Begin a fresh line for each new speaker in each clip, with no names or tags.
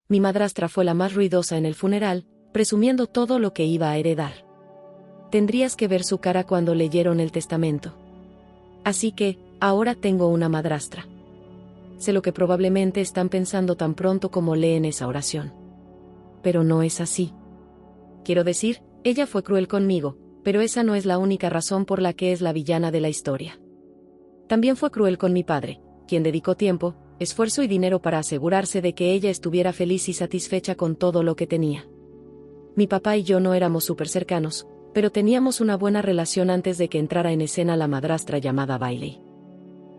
Mi madrastra fue la más ruidosa en el funeral, presumiendo todo lo que iba a heredar. Tendrías que ver su cara cuando leyeron el testamento. Así que, ahora tengo una madrastra. Sé lo que probablemente están pensando tan pronto como leen esa oración. Pero no es así. Quiero decir, ella fue cruel conmigo, pero esa no es la única razón por la que es la villana de la historia. También fue cruel con mi padre, quien dedicó tiempo, esfuerzo y dinero para asegurarse de que ella estuviera feliz y satisfecha con todo lo que tenía. Mi papá y yo no éramos súper cercanos, pero teníamos una buena relación antes de que entrara en escena la madrastra llamada Bailey.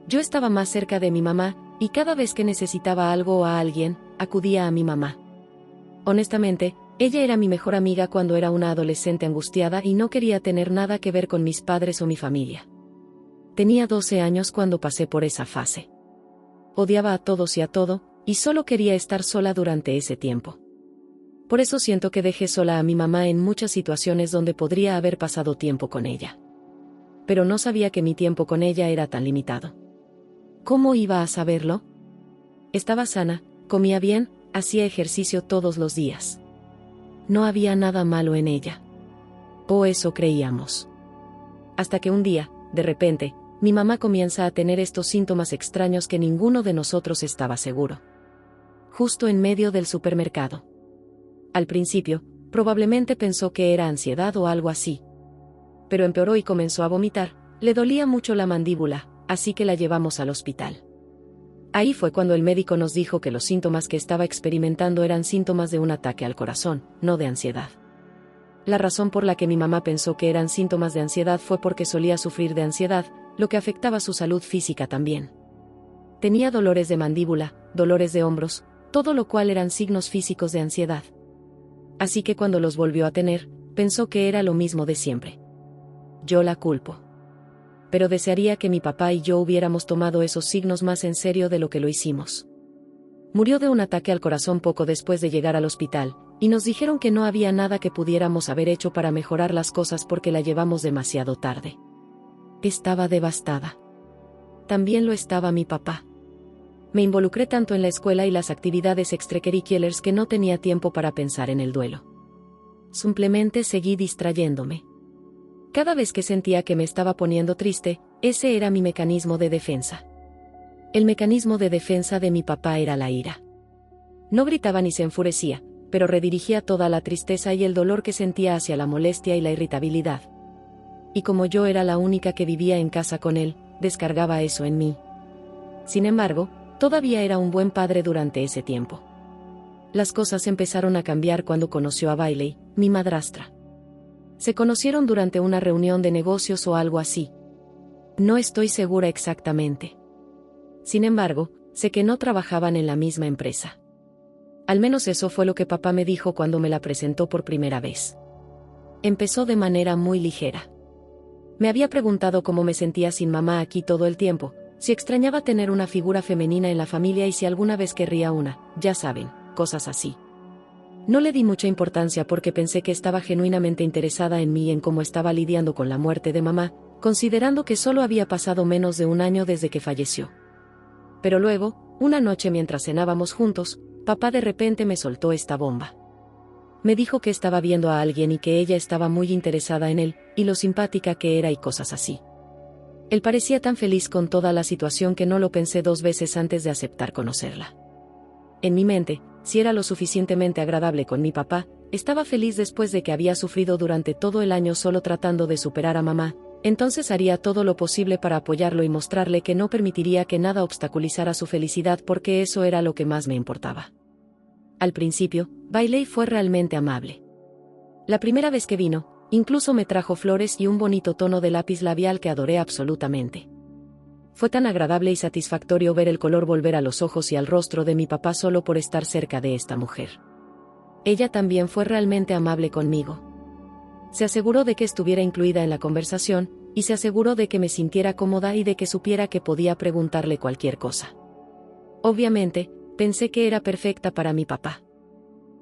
Yo estaba más cerca de mi mamá, y cada vez que necesitaba algo o a alguien, acudía a mi mamá. Honestamente, ella era mi mejor amiga cuando era una adolescente angustiada y no quería tener nada que ver con mis padres o mi familia. Tenía 12 años cuando pasé por esa fase. Odiaba a todos y a todo, y solo quería estar sola durante ese tiempo. Por eso siento que dejé sola a mi mamá en muchas situaciones donde podría haber pasado tiempo con ella. Pero no sabía que mi tiempo con ella era tan limitado. ¿Cómo iba a saberlo? Estaba sana, comía bien, hacía ejercicio todos los días. No había nada malo en ella. O eso creíamos. Hasta que un día, de repente, mi mamá comienza a tener estos síntomas extraños que ninguno de nosotros estaba seguro. Justo en medio del supermercado. Al principio, probablemente pensó que era ansiedad o algo así. Pero empeoró y comenzó a vomitar, le dolía mucho la mandíbula, así que la llevamos al hospital. Ahí fue cuando el médico nos dijo que los síntomas que estaba experimentando eran síntomas de un ataque al corazón, no de ansiedad. La razón por la que mi mamá pensó que eran síntomas de ansiedad fue porque solía sufrir de ansiedad, lo que afectaba su salud física también. Tenía dolores de mandíbula, dolores de hombros, todo lo cual eran signos físicos de ansiedad. Así que cuando los volvió a tener, pensó que era lo mismo de siempre. Yo la culpo. Pero desearía que mi papá y yo hubiéramos tomado esos signos más en serio de lo que lo hicimos. Murió de un ataque al corazón poco después de llegar al hospital, y nos dijeron que no había nada que pudiéramos haber hecho para mejorar las cosas porque la llevamos demasiado tarde. Estaba devastada. También lo estaba mi papá. Me involucré tanto en la escuela y las actividades extracurriculares que no tenía tiempo para pensar en el duelo. Simplemente seguí distrayéndome. Cada vez que sentía que me estaba poniendo triste, ese era mi mecanismo de defensa. El mecanismo de defensa de mi papá era la ira. No gritaba ni se enfurecía, pero redirigía toda la tristeza y el dolor que sentía hacia la molestia y la irritabilidad. Y como yo era la única que vivía en casa con él, descargaba eso en mí. Sin embargo, todavía era un buen padre durante ese tiempo. Las cosas empezaron a cambiar cuando conoció a Bailey, mi madrastra. Se conocieron durante una reunión de negocios o algo así. No estoy segura exactamente. Sin embargo, sé que no trabajaban en la misma empresa. Al menos eso fue lo que papá me dijo cuando me la presentó por primera vez. Empezó de manera muy ligera. Me había preguntado cómo me sentía sin mamá aquí todo el tiempo, si extrañaba tener una figura femenina en la familia y si alguna vez querría una, ya saben, cosas así. No le di mucha importancia porque pensé que estaba genuinamente interesada en mí y en cómo estaba lidiando con la muerte de mamá, considerando que solo había pasado menos de un año desde que falleció. Pero luego, una noche mientras cenábamos juntos, papá de repente me soltó esta bomba. Me dijo que estaba viendo a alguien y que ella estaba muy interesada en él, y lo simpática que era y cosas así. Él parecía tan feliz con toda la situación que no lo pensé dos veces antes de aceptar conocerla. En mi mente, si era lo suficientemente agradable con mi papá, estaba feliz después de que había sufrido durante todo el año solo tratando de superar a mamá, entonces haría todo lo posible para apoyarlo y mostrarle que no permitiría que nada obstaculizara su felicidad porque eso era lo que más me importaba. Al principio, Bailey fue realmente amable. La primera vez que vino, incluso me trajo flores y un bonito tono de lápiz labial que adoré absolutamente. Fue tan agradable y satisfactorio ver el color volver a los ojos y al rostro de mi papá solo por estar cerca de esta mujer. Ella también fue realmente amable conmigo. Se aseguró de que estuviera incluida en la conversación, y se aseguró de que me sintiera cómoda y de que supiera que podía preguntarle cualquier cosa. Obviamente, pensé que era perfecta para mi papá.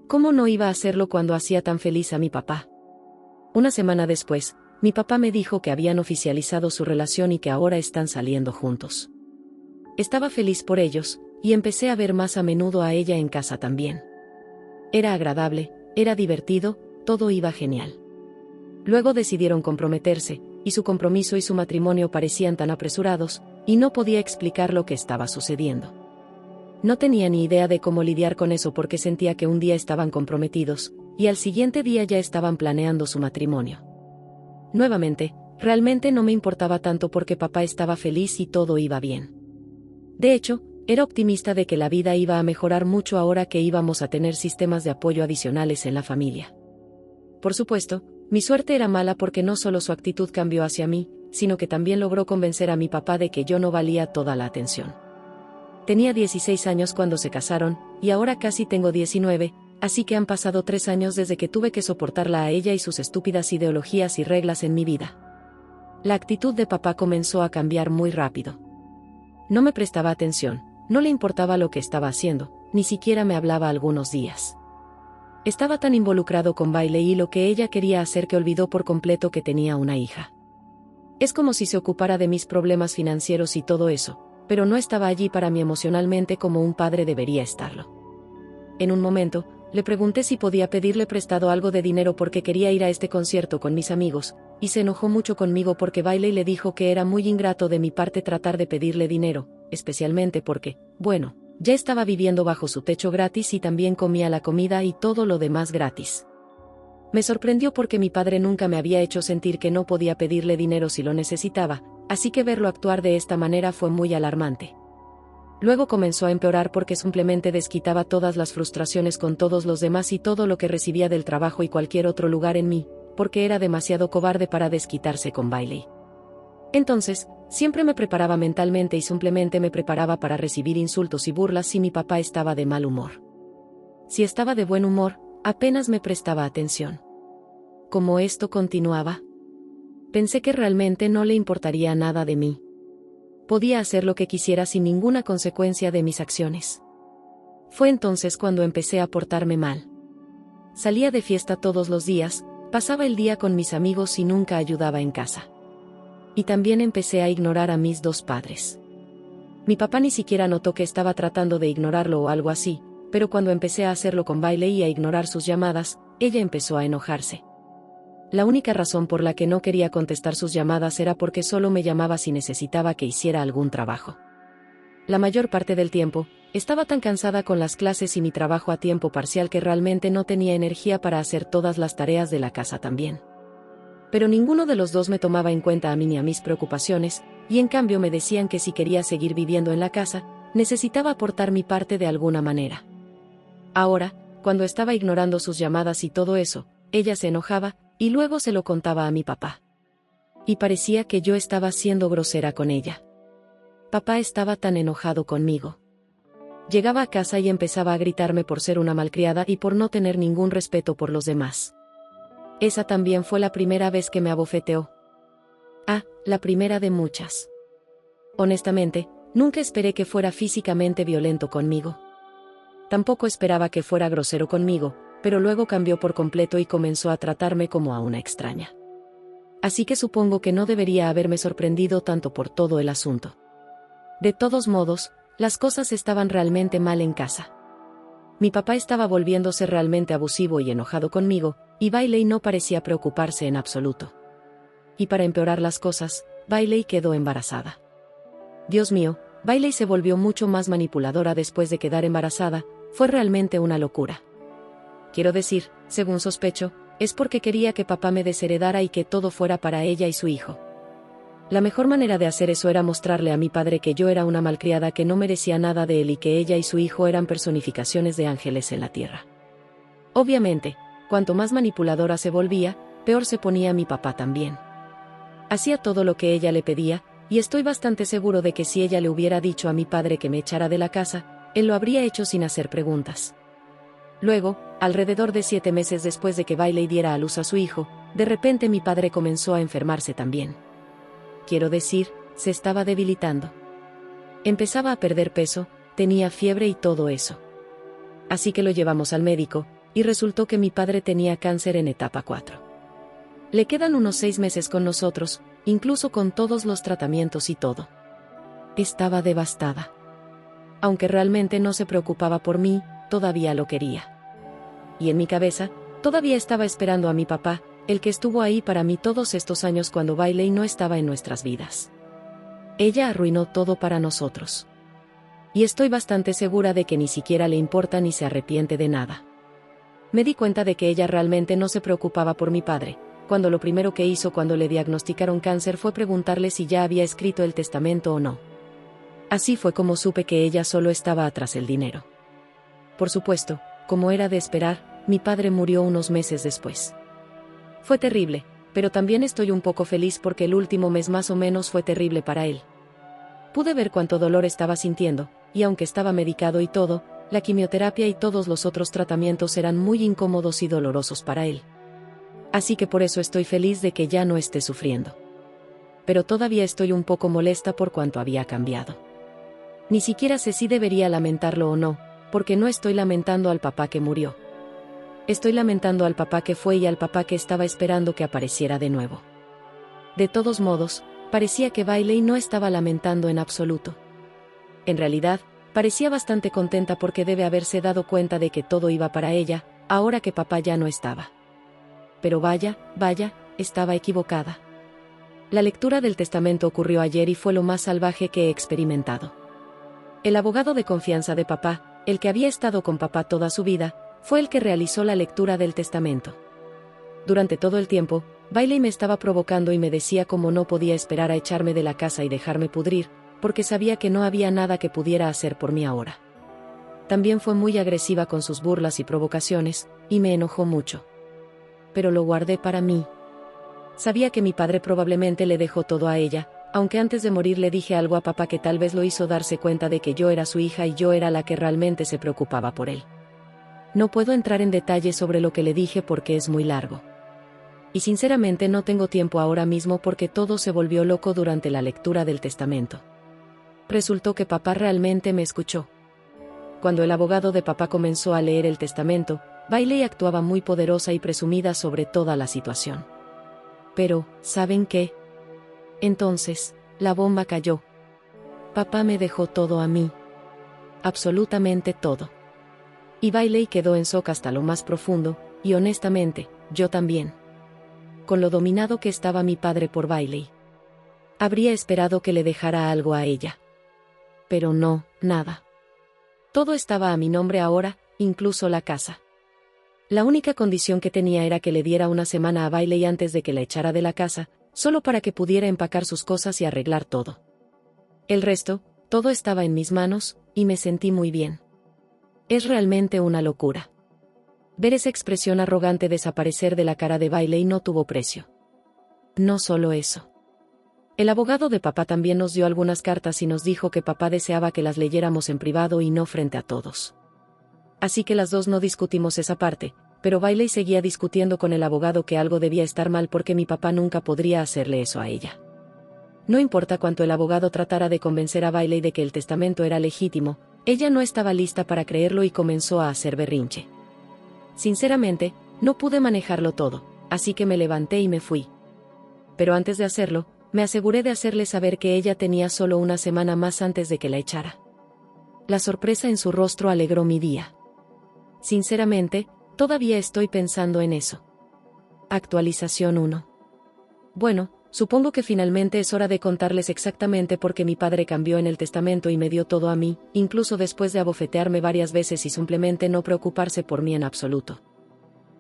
¿Cómo no iba a hacerlo cuando hacía tan feliz a mi papá? Una semana después, mi papá me dijo que habían oficializado su relación y que ahora están saliendo juntos. Estaba feliz por ellos, y empecé a ver más a menudo a ella en casa también. Era agradable, era divertido, todo iba genial. Luego decidieron comprometerse, y su compromiso y su matrimonio parecían tan apresurados, y no podía explicar lo que estaba sucediendo. No tenía ni idea de cómo lidiar con eso porque sentía que un día estaban comprometidos, y al siguiente día ya estaban planeando su matrimonio. Nuevamente, realmente no me importaba tanto porque papá estaba feliz y todo iba bien. De hecho, era optimista de que la vida iba a mejorar mucho ahora que íbamos a tener sistemas de apoyo adicionales en la familia. Por supuesto, mi suerte era mala porque no solo su actitud cambió hacia mí, sino que también logró convencer a mi papá de que yo no valía toda la atención. Tenía 16 años cuando se casaron, y ahora casi tengo 19, así que han pasado 3 años desde que tuve que soportarla a ella y sus estúpidas ideologías y reglas en mi vida. La actitud de papá comenzó a cambiar muy rápido. No me prestaba atención, no le importaba lo que estaba haciendo, ni siquiera me hablaba algunos días. Estaba tan involucrado con Bailey y lo que ella quería hacer que olvidó por completo que tenía una hija. Es como si se ocupara de mis problemas financieros y todo eso, pero no estaba allí para mí emocionalmente como un padre debería estarlo. En un momento, le pregunté si podía pedirle prestado algo de dinero porque quería ir a este concierto con mis amigos, y se enojó mucho conmigo porque Bailey le dijo que era muy ingrato de mi parte tratar de pedirle dinero, especialmente porque, bueno, ya estaba viviendo bajo su techo gratis y también comía la comida y todo lo demás gratis. Me sorprendió porque mi padre nunca me había hecho sentir que no podía pedirle dinero si lo necesitaba, así que verlo actuar de esta manera fue muy alarmante. Luego comenzó a empeorar porque simplemente desquitaba todas las frustraciones con todos los demás y todo lo que recibía del trabajo y cualquier otro lugar en mí, porque era demasiado cobarde para desquitarse con Bailey. Entonces, siempre me preparaba mentalmente y simplemente me preparaba para recibir insultos y burlas si mi papá estaba de mal humor. Si estaba de buen humor, apenas me prestaba atención. Como esto continuaba, pensé que realmente no le importaría nada de mí. Podía hacer lo que quisiera sin ninguna consecuencia de mis acciones. Fue entonces cuando empecé a portarme mal. Salía de fiesta todos los días, pasaba el día con mis amigos y nunca ayudaba en casa. Y también empecé a ignorar a mis dos padres. Mi papá ni siquiera notó que estaba tratando de ignorarlo o algo así, pero cuando empecé a hacerlo con Bailey y a ignorar sus llamadas, ella empezó a enojarse. La única razón por la que no quería contestar sus llamadas era porque solo me llamaba si necesitaba que hiciera algún trabajo. La mayor parte del tiempo, estaba tan cansada con las clases y mi trabajo a tiempo parcial que realmente no tenía energía para hacer todas las tareas de la casa también. Pero ninguno de los dos me tomaba en cuenta a mí ni a mis preocupaciones, y en cambio me decían que si quería seguir viviendo en la casa, necesitaba aportar mi parte de alguna manera. Ahora, cuando estaba ignorando sus llamadas y todo eso, ella se enojaba, y luego se lo contaba a mi papá. Y parecía que yo estaba siendo grosera con ella. Papá estaba tan enojado conmigo. Llegaba a casa y empezaba a gritarme por ser una malcriada y por no tener ningún respeto por los demás. Esa también fue la primera vez que me abofeteó. La primera de muchas. Honestamente, nunca esperé que fuera físicamente violento conmigo. Tampoco esperaba que fuera grosero conmigo, pero luego cambió por completo y comenzó a tratarme como a una extraña. Así que supongo que no debería haberme sorprendido tanto por todo el asunto. De todos modos, las cosas estaban realmente mal en casa. Mi papá estaba volviéndose realmente abusivo y enojado conmigo, y Bailey no parecía preocuparse en absoluto. Y para empeorar las cosas, Bailey quedó embarazada. Dios mío, Bailey se volvió mucho más manipuladora después de quedar embarazada, fue realmente una locura. Quiero decir, según sospecho, es porque quería que papá me desheredara y que todo fuera para ella y su hijo. La mejor manera de hacer eso era mostrarle a mi padre que yo era una malcriada que no merecía nada de él y que ella y su hijo eran personificaciones de ángeles en la tierra. Obviamente, cuanto más manipuladora se volvía, peor se ponía mi papá también. Hacía todo lo que ella le pedía, y estoy bastante seguro de que si ella le hubiera dicho a mi padre que me echara de la casa, él lo habría hecho sin hacer preguntas. Luego, alrededor de 7 meses después de que Bailey diera a luz a su hijo, de repente mi padre comenzó a enfermarse también. Quiero decir, se estaba debilitando. Empezaba a perder peso, tenía fiebre y todo eso. Así que lo llevamos al médico, y resultó que mi padre tenía cáncer en etapa 4. Le quedan unos 6 meses con nosotros, incluso con todos los tratamientos y todo. Estaba devastada. Aunque realmente no se preocupaba por mí, todavía lo quería. y en mi cabeza, todavía estaba esperando a mi papá, el que estuvo ahí para mí todos estos años cuando Bailey no estaba en nuestras vidas. Ella arruinó todo para nosotros. Y estoy bastante segura de que ni siquiera le importa ni se arrepiente de nada. Me di cuenta de que ella realmente no se preocupaba por mi padre, cuando lo primero que hizo cuando le diagnosticaron cáncer fue preguntarle si ya había escrito el testamento o no. Así fue como supe que ella solo estaba atrás el dinero. Por supuesto, como era de esperar, mi padre murió unos meses después. Fue terrible, pero también estoy un poco feliz porque el último mes más o menos fue terrible para él. Pude ver cuánto dolor estaba sintiendo, y aunque estaba medicado y todo, la quimioterapia y todos los otros tratamientos eran muy incómodos y dolorosos para él. Así que por eso estoy feliz de que ya no esté sufriendo. Pero todavía estoy un poco molesta por cuánto había cambiado. Ni siquiera sé si debería lamentarlo o no, porque no estoy lamentando al papá que murió. Estoy lamentando al papá que fue y al papá que estaba esperando que apareciera de nuevo. De todos modos, parecía que Bailey no estaba lamentando en absoluto. En realidad, parecía bastante contenta porque debe haberse dado cuenta de que todo iba para ella, ahora que papá ya no estaba. Pero vaya, estaba equivocada. La lectura del testamento ocurrió ayer y fue lo más salvaje que he experimentado. El abogado de confianza de papá, el que había estado con papá toda su vida, fue el que realizó la lectura del testamento. Durante todo el tiempo, Bailey me estaba provocando y me decía cómo no podía esperar a echarme de la casa y dejarme pudrir, porque sabía que no había nada que pudiera hacer por mí ahora. También fue muy agresiva con sus burlas y provocaciones, y me enojó mucho. Pero lo guardé para mí. Sabía que mi padre probablemente le dejó todo a ella, aunque antes de morir le dije algo a papá que tal vez lo hizo darse cuenta de que yo era su hija y yo era la que realmente se preocupaba por él. No puedo entrar en detalles sobre lo que le dije porque es muy largo. Y sinceramente no tengo tiempo ahora mismo porque todo se volvió loco durante la lectura del testamento. Resultó que papá realmente me escuchó. Cuando el abogado de papá comenzó a leer el testamento, Bailey actuaba muy poderosa y presumida sobre toda la situación. Pero, ¿saben qué? Entonces, la bomba cayó. Papá me dejó todo a mí. Absolutamente todo. Y Bailey quedó en shock hasta lo más profundo, y honestamente, yo también. Con lo dominado que estaba mi padre por Bailey. Habría esperado que le dejara algo a ella. Pero no, nada. Todo estaba a mi nombre ahora, incluso la casa. La única condición que tenía era que le diera una semana a Bailey antes de que la echara de la casa, solo para que pudiera empacar sus cosas y arreglar todo. El resto, todo estaba en mis manos, y me sentí muy bien. Es realmente una locura. Ver esa expresión arrogante desaparecer de la cara de Bailey no tuvo precio. No solo eso. El abogado de papá también nos dio algunas cartas y nos dijo que papá deseaba que las leyéramos en privado y no frente a todos. Así que las dos no discutimos esa parte, pero Bailey seguía discutiendo con el abogado que algo debía estar mal porque mi papá nunca podría hacerle eso a ella. No importa cuánto el abogado tratara de convencer a Bailey de que el testamento era legítimo, ella no estaba lista para creerlo y comenzó a hacer berrinche. Sinceramente, no pude manejarlo todo, así que me levanté y me fui. Pero antes de hacerlo, me aseguré de hacerle saber que ella tenía solo una semana más antes de que la echara. La sorpresa en su rostro alegró mi día. Sinceramente, todavía estoy pensando en eso. Actualización 1. Bueno, supongo que finalmente es hora de contarles exactamente por qué mi padre cambió en el testamento y me dio todo a mí, incluso después de abofetearme varias veces y simplemente no preocuparse por mí en absoluto.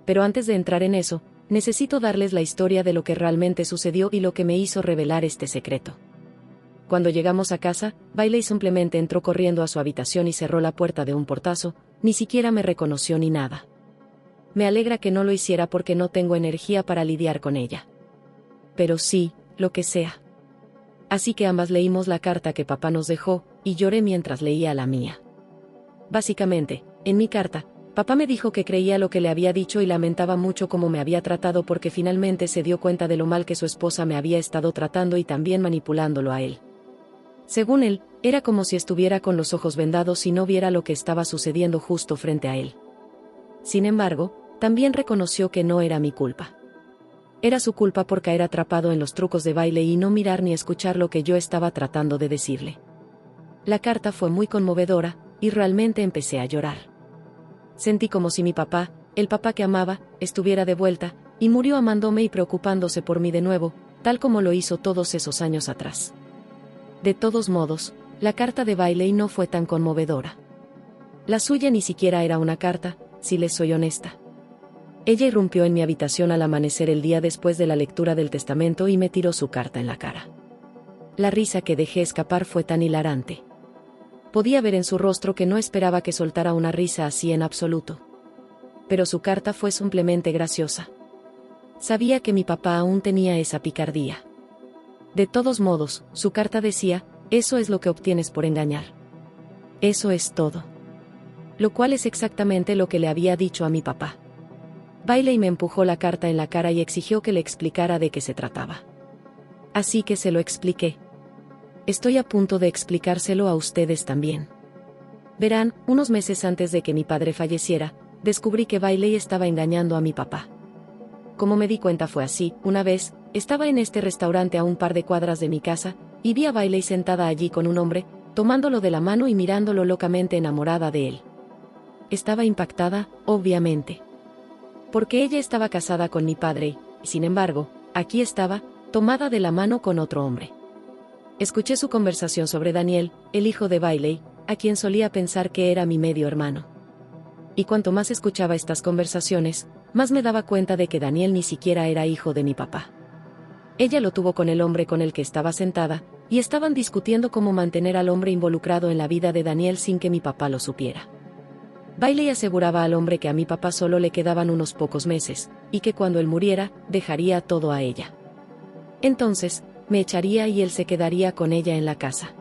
Pero antes de entrar en eso, necesito darles la historia de lo que realmente sucedió y lo que me hizo revelar este secreto. Cuando llegamos a casa, Bailey simplemente entró corriendo a su habitación y cerró la puerta de un portazo, ni siquiera me reconoció ni nada. Me alegra que no lo hiciera porque no tengo energía para lidiar con ella. Pero sí, lo que sea. Así que ambas leímos la carta que papá nos dejó, y lloré mientras leía la mía. Básicamente, en mi carta, papá me dijo que creía lo que le había dicho y lamentaba mucho cómo me había tratado porque finalmente se dio cuenta de lo mal que su esposa me había estado tratando y también manipulándolo a él. Según él, era como si estuviera con los ojos vendados y no viera lo que estaba sucediendo justo frente a él. Sin embargo, también reconoció que no era mi culpa. Era su culpa por caer atrapado en los trucos de Bailey y no mirar ni escuchar lo que yo estaba tratando de decirle. La carta fue muy conmovedora, y realmente empecé a llorar. Sentí como si mi papá, el papá que amaba, estuviera de vuelta, y murió amándome y preocupándose por mí de nuevo, tal como lo hizo todos esos años atrás. De todos modos, la carta de Bailey no fue tan conmovedora. La suya ni siquiera era una carta, si les soy honesta. Ella irrumpió en mi habitación al amanecer el día después de la lectura del testamento y me tiró su carta en la cara. La risa que dejé escapar fue tan hilarante. Podía ver en su rostro que no esperaba que soltara una risa así en absoluto. Pero su carta fue simplemente graciosa. Sabía que mi papá aún tenía esa picardía. De todos modos, su carta decía, eso es lo que obtienes por engañar. Eso es todo. Lo cual es exactamente lo que le había dicho a mi papá. Bailey me empujó la carta en la cara y exigió que le explicara de qué se trataba. Así que se lo expliqué. Estoy a punto de explicárselo a ustedes también. Verán, unos meses antes de que mi padre falleciera, descubrí que Bailey estaba engañando a mi papá. Como me di cuenta fue así, una vez, estaba en este restaurante a un par de cuadras de mi casa, y vi a Bailey sentada allí con un hombre, tomándolo de la mano y mirándolo locamente enamorada de él. Estaba impactada, obviamente. Porque ella estaba casada con mi padre, y sin embargo, aquí estaba, tomada de la mano con otro hombre. Escuché su conversación sobre Daniel, el hijo de Bailey, a quien solía pensar que era mi medio hermano. Y cuanto más escuchaba estas conversaciones, más me daba cuenta de que Daniel ni siquiera era hijo de mi papá. Ella lo tuvo con el hombre con el que estaba sentada, y estaban discutiendo cómo mantener al hombre involucrado en la vida de Daniel sin que mi papá lo supiera. Bailey aseguraba al hombre que a mi papá solo le quedaban unos pocos meses, y que cuando él muriera, dejaría todo a ella. Entonces, me echaría y él se quedaría con ella en la casa.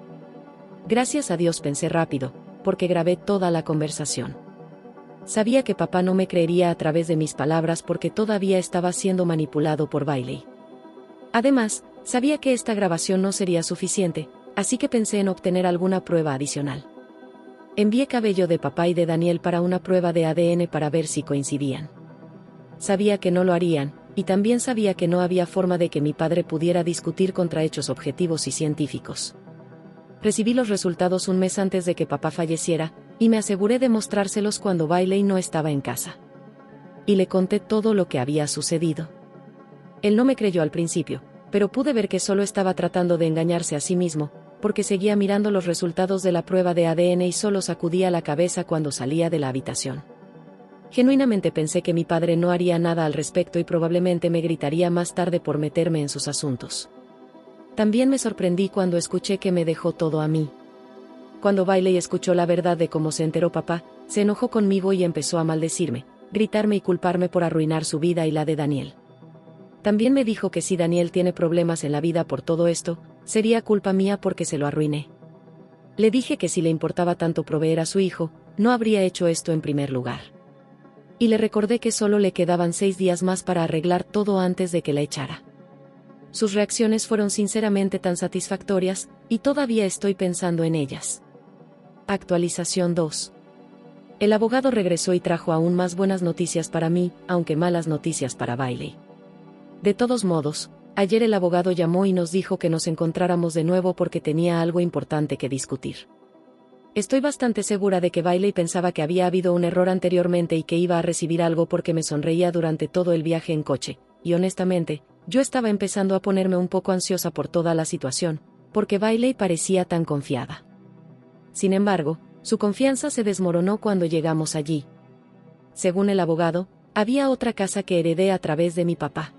Gracias a Dios pensé rápido, porque grabé toda la conversación. Sabía que papá no me creería a través de mis palabras porque todavía estaba siendo manipulado por Bailey. Además, sabía que esta grabación no sería suficiente, así que pensé en obtener alguna prueba adicional. Envié cabello de papá y de Daniel para una prueba de ADN para ver si coincidían. Sabía que no lo harían, y también sabía que no había forma de que mi padre pudiera discutir contra hechos objetivos y científicos. Recibí los resultados un mes antes de que papá falleciera, y me aseguré de mostrárselos cuando Bailey no estaba en casa. Y le conté todo lo que había sucedido. Él no me creyó al principio, pero pude ver que solo estaba tratando de engañarse a sí mismo, porque seguía mirando los resultados de la prueba de ADN y solo sacudía la cabeza cuando salía de la habitación. Genuinamente pensé que mi padre no haría nada al respecto y probablemente me gritaría más tarde por meterme en sus asuntos. También me sorprendí cuando escuché que me dejó todo a mí. Cuando Bailey escuchó la verdad de cómo se enteró papá, se enojó conmigo y empezó a maldecirme, gritarme y culparme por arruinar su vida y la de Daniel. También me dijo que si Daniel tiene problemas en la vida por todo esto, sería culpa mía porque se lo arruiné. Le dije que si le importaba tanto proveer a su hijo, no habría hecho esto en primer lugar. Y le recordé que solo le quedaban 6 días más para arreglar todo antes de que la echara. Sus reacciones fueron sinceramente tan satisfactorias, y todavía estoy pensando en ellas. Actualización 2. El abogado regresó y trajo aún más buenas noticias para mí, aunque malas noticias para Bailey. De todos modos, ayer el abogado llamó y nos dijo que nos encontráramos de nuevo porque tenía algo importante que discutir. Estoy bastante segura de que Bailey pensaba que había habido un error anteriormente y que iba a recibir algo porque me sonreía durante todo el viaje en coche, y honestamente, yo estaba empezando a ponerme un poco ansiosa por toda la situación, porque Bailey parecía tan confiada. Sin embargo, su confianza se desmoronó cuando llegamos allí. Según el abogado, había otra casa que heredé a través de mi papá.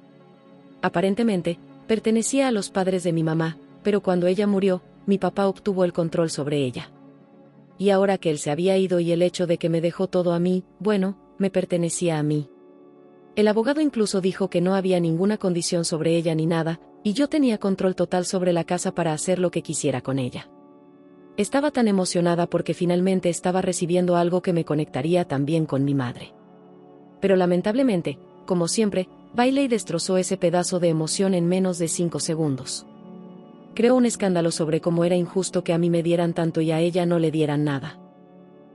Aparentemente, pertenecía a los padres de mi mamá, pero cuando ella murió, mi papá obtuvo el control sobre ella. Y ahora que él se había ido y el hecho de que me dejó todo a mí, bueno, me pertenecía a mí. El abogado incluso dijo que no había ninguna condición sobre ella ni nada, y yo tenía control total sobre la casa para hacer lo que quisiera con ella. Estaba tan emocionada porque finalmente estaba recibiendo algo que me conectaría también con mi madre. Pero lamentablemente, como siempre, Bailey destrozó ese pedazo de emoción en menos de 5 segundos. Creó un escándalo sobre cómo era injusto que a mí me dieran tanto y a ella no le dieran nada.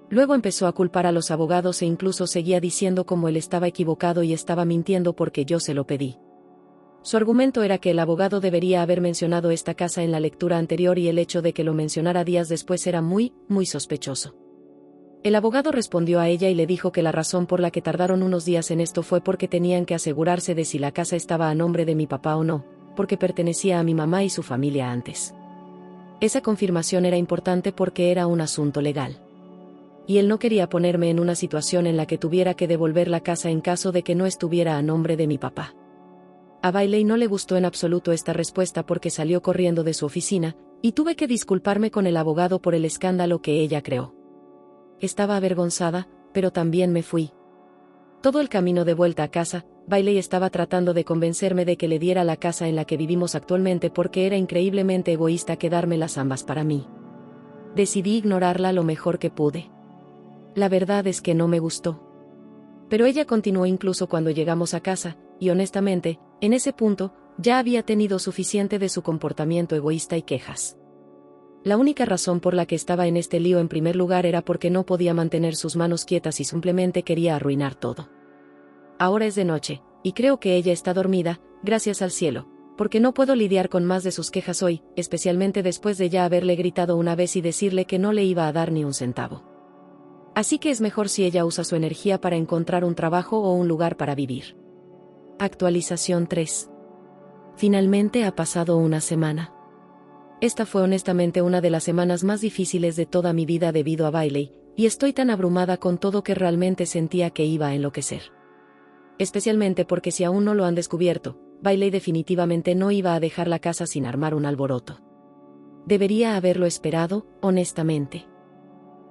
Luego empezó a culpar a los abogados e incluso seguía diciendo cómo él estaba equivocado y estaba mintiendo porque yo se lo pedí. Su argumento era que el abogado debería haber mencionado esta casa en la lectura anterior y el hecho de que lo mencionara días después era muy, muy sospechoso. El abogado respondió a ella y le dijo que la razón por la que tardaron unos días en esto fue porque tenían que asegurarse de si la casa estaba a nombre de mi papá o no, porque pertenecía a mi mamá y su familia antes. Esa confirmación era importante porque era un asunto legal. Y él no quería ponerme en una situación en la que tuviera que devolver la casa en caso de que no estuviera a nombre de mi papá. A Bailey no le gustó en absoluto esta respuesta porque salió corriendo de su oficina, y tuve que disculparme con el abogado por el escándalo que ella creó. Estaba avergonzada, pero también me fui. Todo el camino de vuelta a casa, Bailey estaba tratando de convencerme de que le diera la casa en la que vivimos actualmente porque era increíblemente egoísta quedármelas ambas para mí. Decidí ignorarla lo mejor que pude. La verdad es que no me gustó. Pero ella continuó incluso cuando llegamos a casa, y honestamente, en ese punto, ya había tenido suficiente de su comportamiento egoísta y quejas. La única razón por la que estaba en este lío en primer lugar era porque no podía mantener sus manos quietas y simplemente quería arruinar todo. Ahora es de noche, y creo que ella está dormida, gracias al cielo, porque no puedo lidiar con más de sus quejas hoy, especialmente después de ya haberle gritado una vez y decirle que no le iba a dar ni un centavo. Así que es mejor si ella usa su energía para encontrar un trabajo o un lugar para vivir. Actualización 3. Finalmente ha pasado una semana. Esta fue honestamente una de las semanas más difíciles de toda mi vida debido a Bailey, y estoy tan abrumada con todo que realmente sentía que iba a enloquecer. Especialmente porque si aún no lo han descubierto, Bailey definitivamente no iba a dejar la casa sin armar un alboroto. Debería haberlo esperado, honestamente.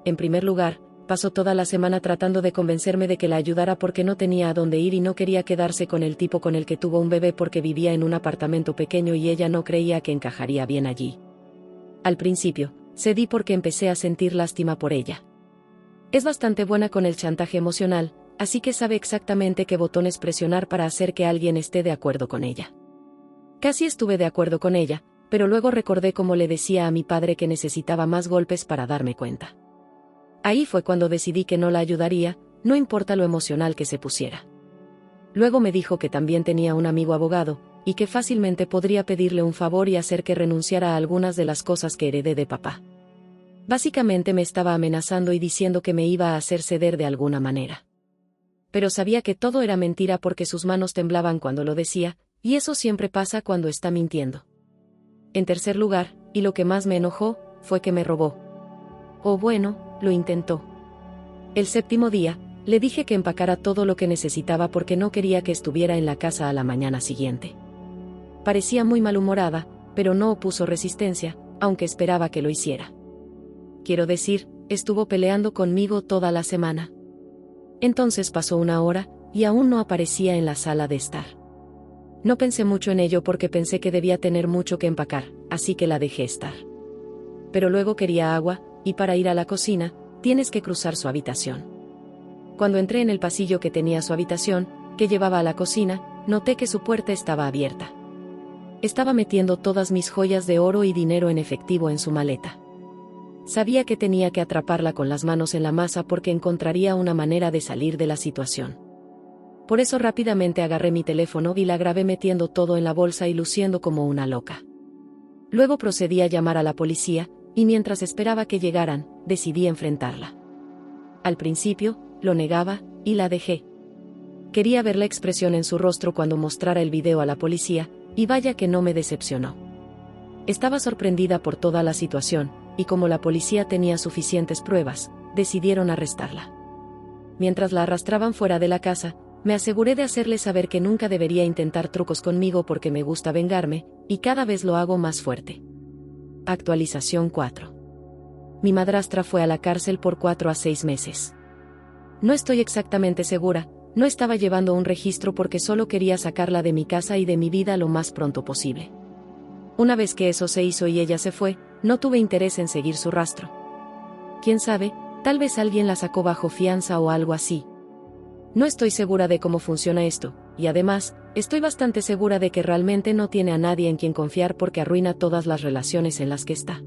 En primer lugar, pasó toda la semana tratando de convencerme de que la ayudara porque no tenía a dónde ir y no quería quedarse con el tipo con el que tuvo un bebé porque vivía en un apartamento pequeño y ella no creía que encajaría bien allí. Al principio, cedí porque empecé a sentir lástima por ella. Es bastante buena con el chantaje emocional, así que sabe exactamente qué botones presionar para hacer que alguien esté de acuerdo con ella. Casi estuve de acuerdo con ella, pero luego recordé cómo le decía a mi padre que necesitaba más golpes para darme cuenta. Ahí fue cuando decidí que no la ayudaría, no importa lo emocional que se pusiera. Luego me dijo que también tenía un amigo abogado, y que fácilmente podría pedirle un favor y hacer que renunciara a algunas de las cosas que heredé de papá. Básicamente me estaba amenazando y diciendo que me iba a hacer ceder de alguna manera. Pero sabía que todo era mentira porque sus manos temblaban cuando lo decía, y eso siempre pasa cuando está mintiendo. En tercer lugar, y lo que más me enojó, fue que me robó. O bueno, lo intentó. El séptimo día, le dije que empacara todo lo que necesitaba porque no quería que estuviera en la casa a la mañana siguiente. Parecía muy malhumorada, pero no opuso resistencia, aunque esperaba que lo hiciera. Quiero decir, estuvo peleando conmigo toda la semana. Entonces pasó una hora, y aún no aparecía en la sala de estar. No pensé mucho en ello porque pensé que debía tener mucho que empacar, así que la dejé estar. Pero luego quería agua, y para ir a la cocina, tienes que cruzar su habitación. Cuando entré en el pasillo que tenía su habitación, que llevaba a la cocina, noté que su puerta estaba abierta. Estaba metiendo todas mis joyas de oro y dinero en efectivo en su maleta. Sabía que tenía que atraparla con las manos en la masa porque encontraría una manera de salir de la situación. Por eso rápidamente agarré mi teléfono y la grabé metiendo todo en la bolsa y luciendo como una loca. Luego procedí a llamar a la policía, y mientras esperaba que llegaran, decidí enfrentarla. Al principio, lo negaba, y la dejé. Quería ver la expresión en su rostro cuando mostrara el video a la policía, y vaya que no me decepcionó. Estaba sorprendida por toda la situación, y como la policía tenía suficientes pruebas, decidieron arrestarla. Mientras la arrastraban fuera de la casa, me aseguré de hacerle saber que nunca debería intentar trucos conmigo porque me gusta vengarme, y cada vez lo hago más fuerte. Actualización 4. Mi madrastra fue a la cárcel por 4 a 6 meses. No estoy exactamente segura, no estaba llevando un registro porque solo quería sacarla de mi casa y de mi vida lo más pronto posible. Una vez que eso se hizo y ella se fue, no tuve interés en seguir su rastro. Quién sabe, tal vez alguien la sacó bajo fianza o algo así. No estoy segura de cómo funciona esto, y además, estoy bastante segura de que realmente no tiene a nadie en quien confiar porque arruina todas las relaciones en las que está.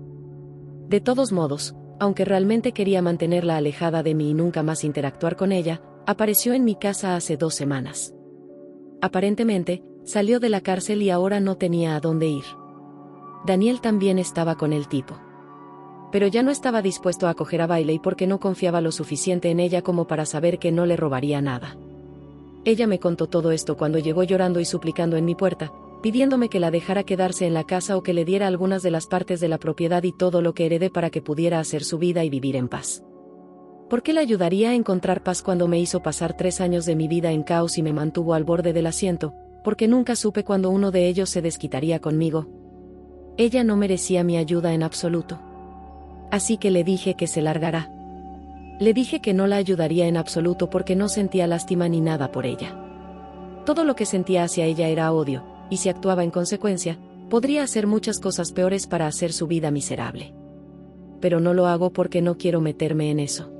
De todos modos, aunque realmente quería mantenerla alejada de mí y nunca más interactuar con ella, apareció en mi casa hace 2 semanas. Aparentemente, salió de la cárcel y ahora no tenía a dónde ir. Daniel también estaba con el tipo. Pero ya no estaba dispuesto a acoger a Bailey porque no confiaba lo suficiente en ella como para saber que no le robaría nada. Ella me contó todo esto cuando llegó llorando y suplicando en mi puerta, pidiéndome que la dejara quedarse en la casa o que le diera algunas de las partes de la propiedad y todo lo que heredé para que pudiera hacer su vida y vivir en paz. ¿Por qué le ayudaría a encontrar paz cuando me hizo pasar 3 años de mi vida en caos y me mantuvo al borde del asiento? Porque nunca supe cuándo uno de ellos se desquitaría conmigo. Ella no merecía mi ayuda en absoluto. Así que le dije que se largara. Le dije que no la ayudaría en absoluto porque no sentía lástima ni nada por ella. Todo lo que sentía hacia ella era odio, y si actuaba en consecuencia, podría hacer muchas cosas peores para hacer su vida miserable. Pero no lo hago porque no quiero meterme en eso.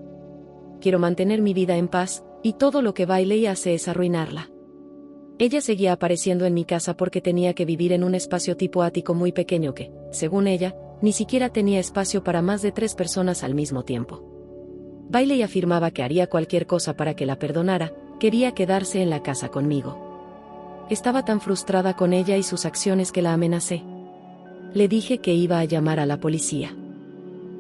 Quiero mantener mi vida en paz, y todo lo que Bailey hace es arruinarla. Ella seguía apareciendo en mi casa porque tenía que vivir en un espacio tipo ático muy pequeño que, según ella, ni siquiera tenía espacio para más de 3 personas al mismo tiempo. Bailey afirmaba que haría cualquier cosa para que la perdonara, quería quedarse en la casa conmigo. Estaba tan frustrada con ella y sus acciones que la amenacé. Le dije que iba a llamar a la policía.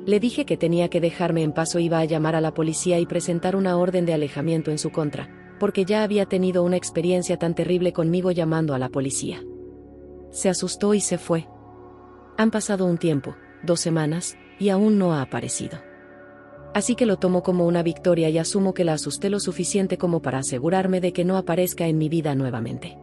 Le dije que tenía que dejarme en paz o iba a llamar a la policía y presentar una orden de alejamiento en su contra, porque ya había tenido una experiencia tan terrible conmigo llamando a la policía. Se asustó y se fue. Han pasado un tiempo, 2 semanas, y aún no ha aparecido. Así que lo tomo como una victoria y asumo que la asusté lo suficiente como para asegurarme de que no aparezca en mi vida nuevamente.